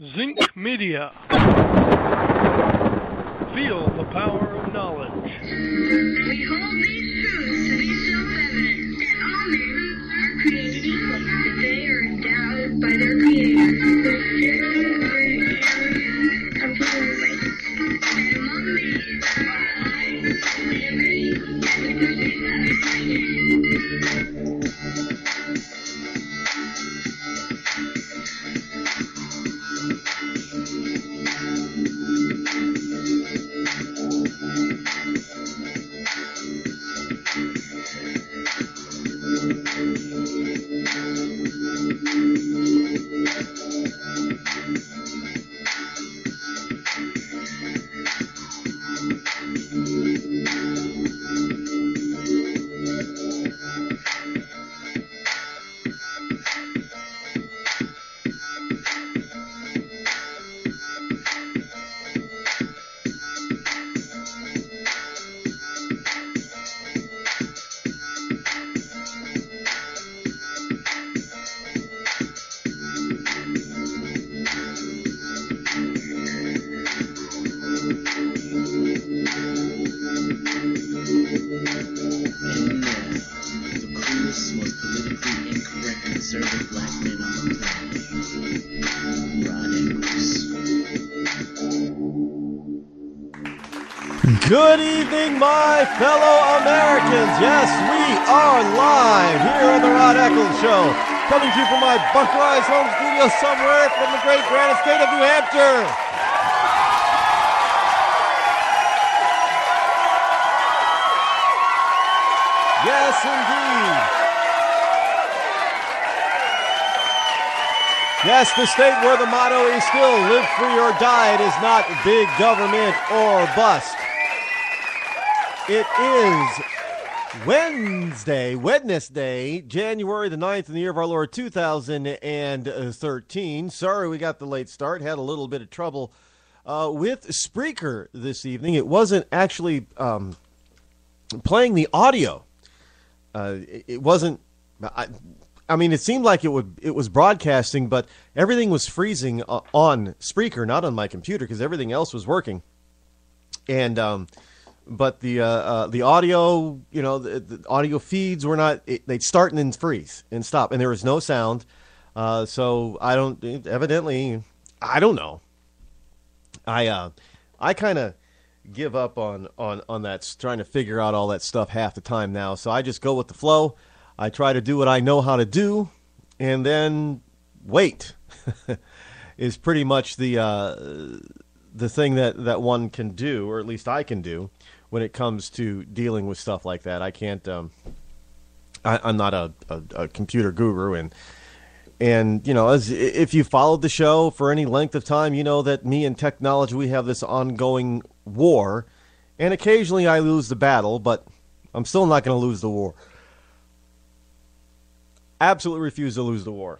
Zinc Media. Feel the power of knowledge. We hold these truths to be self-evident, that all men are created equal, that they are endowed by their Creator with character of human race, that among these are life, liberty, and the pursuit Good evening, my fellow Americans. Yes, we are live here on the Rod Eccles Show, coming to you from my bunkerized home studio somewhere from the great grand state of New Hampshire. Yes, indeed. Yes, the state where the motto is still live free or die. It is not big government or bust. It is Wednesday, January the 9th in the year of our Lord 2013. Sorry we got the late start. Had a little bit of trouble with Spreaker this evening. It wasn't actually playing the audio. It wasn't... I mean, it seemed like it was broadcasting, but everything was freezing on Spreaker, not on my computer, because everything else was working. And... but the audio, the audio feeds were not, they'd start and then freeze and stop. And there was no sound. So I don't know. I kind of give up on that, trying to figure out all that stuff half the time now. So I just go with the flow. I try to do what I know how to do, and then wait is pretty much the thing that one can do, or at least I can do, when it comes to dealing with stuff like that. I can't. I'm not a computer guru, and if you followed the show for any length of time, you know that me and technology, we have this ongoing war, and occasionally I lose the battle, but I'm still not going to lose the war. Absolutely refuse to lose the war.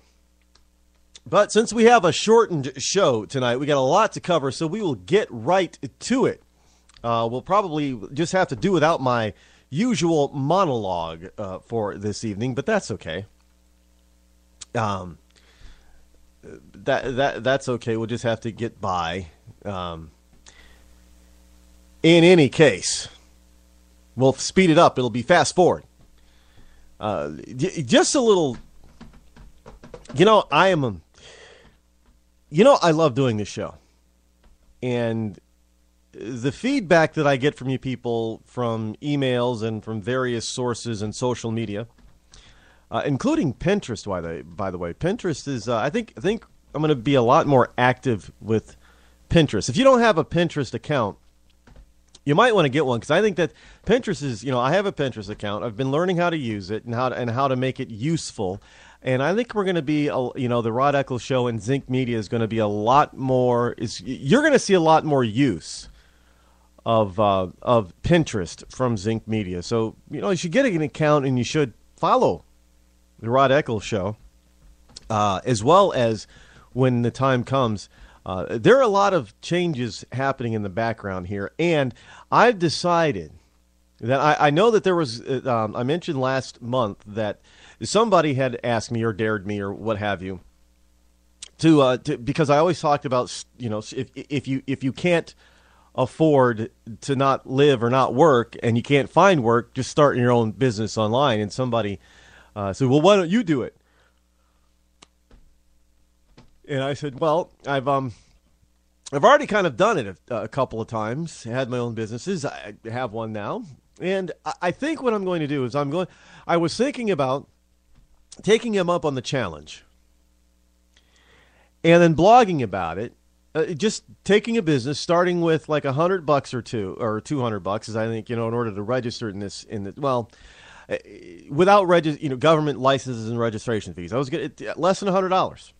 But since we have a shortened show tonight, we got a lot to cover, so we will get right to it. We'll probably just have to do without my usual monologue for this evening, but that's okay. That's okay. We'll just have to get by. In any case, we'll speed it up. It'll be fast forward. Just a little. I love doing this show, and the feedback that I get from you people, from emails and from various sources and social media, including Pinterest, by the way. Pinterest is, I think I'm going to be a lot more active with Pinterest. If you don't have a Pinterest account, you might want to get one, because I think that Pinterest is, I have a Pinterest account. I've been learning how to use it and how to make it useful. And I think we're going to be, the Rod Eccles Show and Zinc Media is going to be a lot more. You're going to see a lot more use of Pinterest from Zinc Media. So you should get an account, and you should follow the Rod Eccles Show, as well as, when the time comes, there are a lot of changes happening in the background here, and I've decided that I know that there was. I mentioned last month that somebody had asked me or dared me or what have you because I always talked about, if you can't afford to not live or not work, and you can't find work, just starting your own business online. And somebody said, well, why don't you do it? And I said, well, I've already kind of done it a couple of times. I had my own businesses. I have one now. And I think what I'm going to do is I was thinking about taking him up on the challenge and then blogging about it. Just taking a business, starting with like $100 or $200, as I think, in order to register without government licenses and registration fees. I was getting less than $100.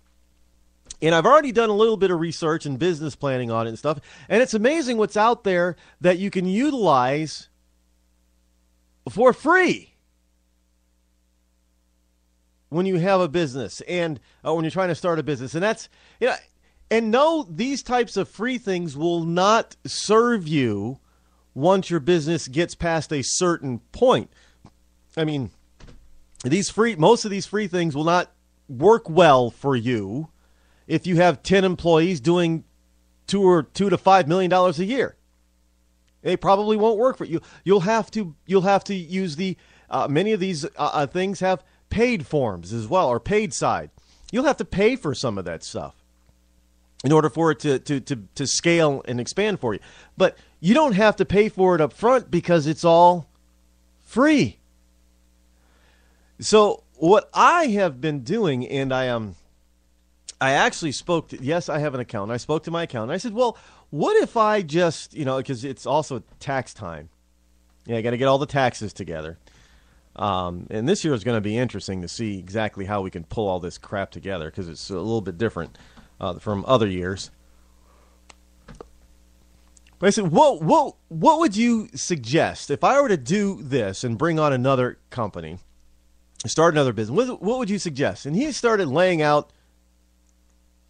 And I've already done a little bit of research and business planning on it and stuff. And it's amazing what's out there that you can utilize for free when you have a business and when you're trying to start a business. And that's, and no, these types of free things will not serve you once your business gets past a certain point. I mean, most of these free things will not work well for you if you have 10 employees doing $2 to $5 million a year. They probably won't work for you. You'll have to use many of these things have paid forms as well, or paid side. You'll have to pay for some of that stuff in order for it to scale and expand for you. But you don't have to pay for it up front because it's all free. So what I have been doing, and I actually spoke to, yes, I have an accountant. I spoke to my accountant. I said, well, what if I just, because it's also tax time. Yeah, I got to get all the taxes together. And this year is going to be interesting to see exactly how we can pull all this crap together, because it's a little bit different from other years. But I said, what would you suggest if I were to do this and bring on another company, start another business? What would you suggest? And he started laying out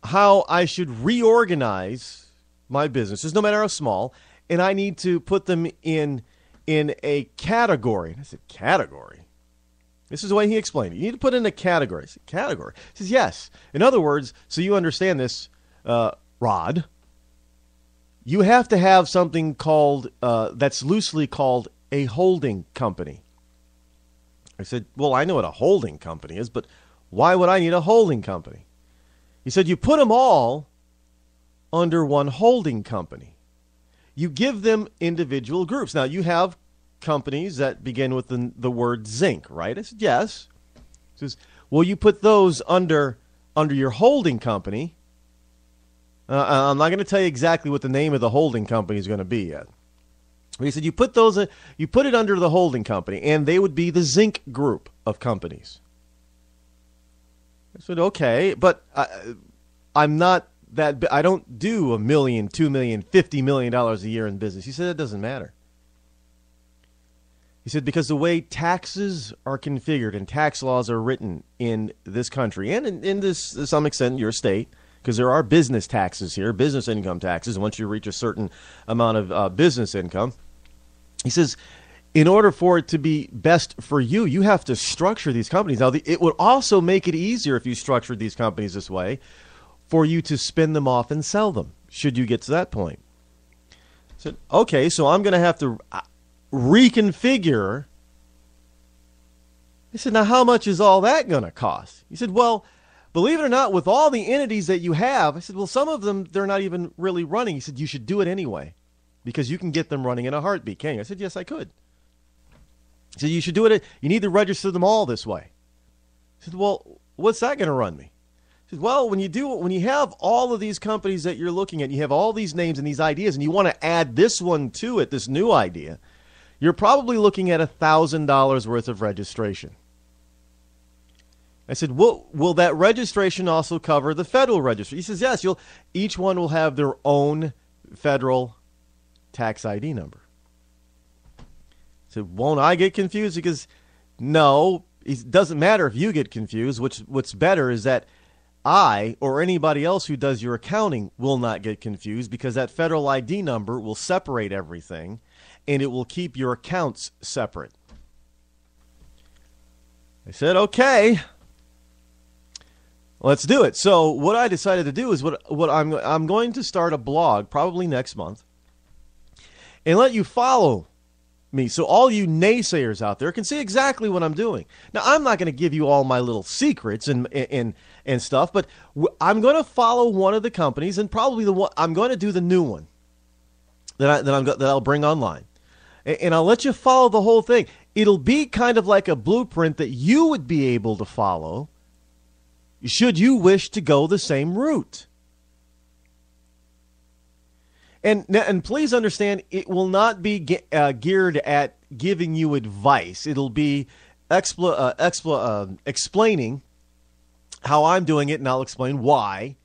how I should reorganize my businesses, no matter how small, and I need to put them in a category. And I said, category? This is the way he explained it. You need to put in a category. I said, category? He says, yes. In other words, so you understand this, Rod, you have to have something called, that's loosely called a holding company. I said, well, I know what a holding company is, but why would I need a holding company? He said, you put them all under one holding company. You give them individual groups. Now, you have companies that begin with the word zinc, right? I said, yes. He says, well, you put those under your holding company. I'm not going to tell you exactly what the name of the holding company is going to be yet. But he said, you put it under the holding company, and they would be the zinc group of companies. I said, okay, but I'm not that. I don't do $1 million, $2 million, $50 million a year in business. He said, it doesn't matter. He said, because the way taxes are configured and tax laws are written in this country, and in this, to some extent, your state, because there are business taxes here, business income taxes, and once you reach a certain amount of business income, he says, in order for it to be best for you, you have to structure these companies. Now, it would also make it easier if you structured these companies this way for you to spin them off and sell them, should you get to that point. I said, okay, so I'm going to have to reconfigure. I said, now how much is all that going to cost? He said, well, believe it or not, with all the entities that you have, I said, well, some of them, they're not even really running. He said, you should do it anyway, because you can get them running in a heartbeat, can't you? I said, yes, I could. He said, you should do it. You need to register them all this way. I said, well, what's that going to run me? He said, well, when you have all of these companies that you're looking at, you have all these names and these ideas, and you want to add this one to it, this new idea, you're probably looking at $1,000 worth of registration. I said, well, will that registration also cover the federal registry? He says, yes, each one will have their own federal tax ID number. I said, won't I get confused? Because no, it doesn't matter if you get confused. What's better is that I or anybody else who does your accounting will not get confused, because that federal ID number will separate everything, and it will keep your accounts separate. I said, okay. Let's do it. So what I decided to do is what I'm going to start a blog probably next month and let you follow me. So all you naysayers out there can see exactly what I'm doing. Now, I'm not going to give you all my little secrets and stuff, but I'm going to follow one of the companies, and probably the one I'm going to do the new one that I'll bring online. And I'll let you follow the whole thing. It'll be kind of like a blueprint that you would be able to follow should you wish to go the same route. And please understand, it will not be geared at giving you advice. It'll be explaining how I'm doing it, and I'll explain why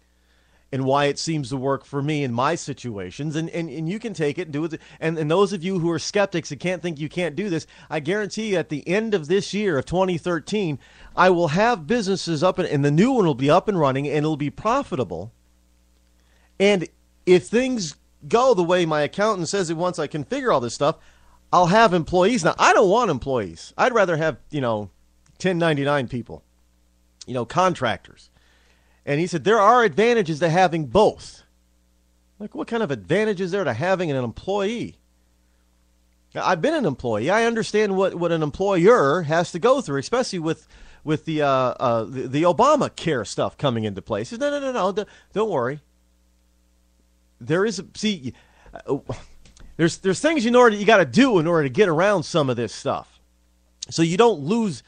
and why it seems to work for me in my situations. And you can take it and do it. And those of you who are skeptics and can't think you can't do this, I guarantee you at the end of this year of 2013, I will have businesses up, and the new one will be up and running, and it'll be profitable. And if things go the way my accountant says it wants, I configure all this stuff, I'll have employees. Now, I don't want employees. I'd rather have, 1099 people, contractors. And he said, there are advantages to having both. Like, what kind of advantage is there to having an employee? Now, I've been an employee. I understand what an employer has to go through, especially with the Obamacare stuff coming into place. He said, no, don't worry. There's things you got to do in order to get around some of this stuff, so you don't lose.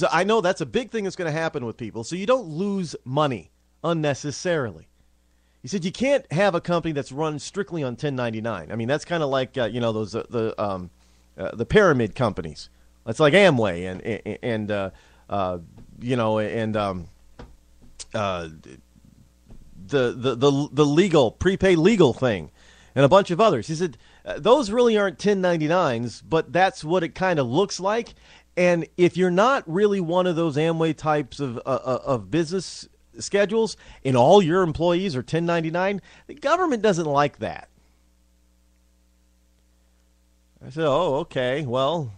I know that's a big thing that's going to happen with people, so you don't lose money unnecessarily. He said you can't have a company that's run strictly on 1099. I mean, that's kind of like those the pyramid companies. That's like Amway and the legal prepaid legal thing and a bunch of others. He said those really aren't 1099s, but that's what it kind of looks like. And if you're not really one of those Amway types of business schedules and all your employees are 1099, the government doesn't like that. I said, oh, okay, well,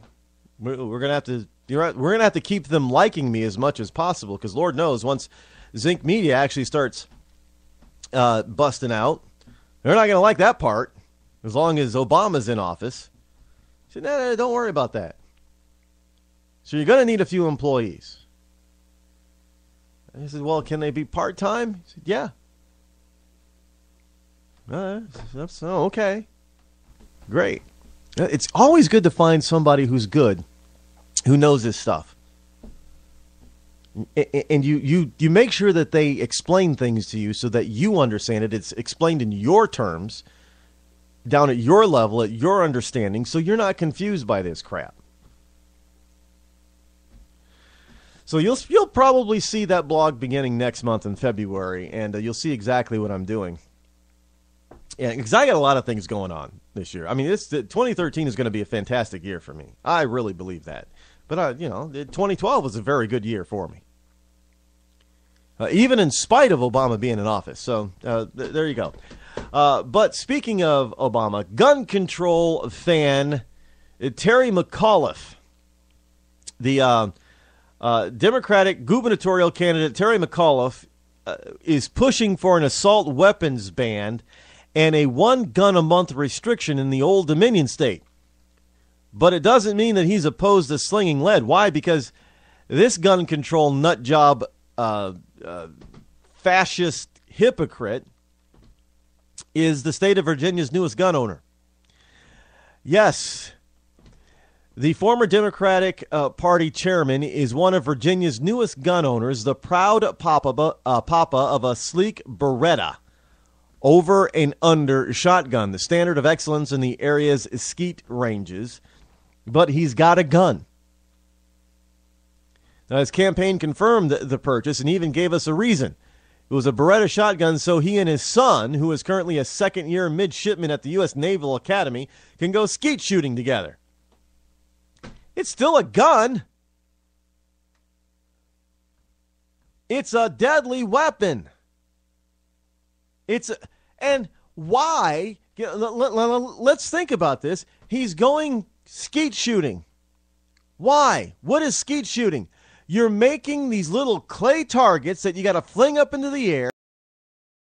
we're going to have to. We're going to have to keep them liking me as much as possible, because Lord knows once Zinc Media actually starts busting out, they're not going to like that part as long as Obama's in office. I said, no, don't worry about that. So you're going to need a few employees. And he said, well, can they be part-time? He said, yeah. Okay. Great. It's always good to find somebody who's good, who knows this stuff. And you make sure that they explain things to you so that you understand it. It's explained in your terms, down at your level, at your understanding, so you're not confused by this crap. So you'll probably see that blog beginning next month in February, and you'll see exactly what I'm doing. Yeah, because I got a lot of things going on this year. I mean, 2013 is going to be a fantastic year for me. I really believe that. But 2012 was a very good year for me, even in spite of Obama being in office. So there you go. But speaking of Obama, gun control fan Terry McAuliffe, the Democratic gubernatorial candidate Terry McAuliffe is pushing for an assault weapons ban and a one-gun-a-month restriction in the Old Dominion state. But it doesn't mean that he's opposed to slinging lead. Why? Because this gun control nutjob fascist hypocrite is the state of Virginia's newest gun owner. Yes, the former Democratic Party chairman is one of Virginia's newest gun owners, the proud papa of a sleek Beretta over and under shotgun, the standard of excellence in the area's skeet ranges. But he's got a gun. Now, his campaign confirmed the purchase and even gave us a reason. It was a Beretta shotgun so he and his son, who is currently a second-year midshipman at the U.S. Naval Academy, can go skeet shooting together. It's still a gun. It's a deadly weapon. And why? Let's think about this. He's going skeet shooting. Why? What is skeet shooting? You're making these little clay targets that you got to fling up into the air.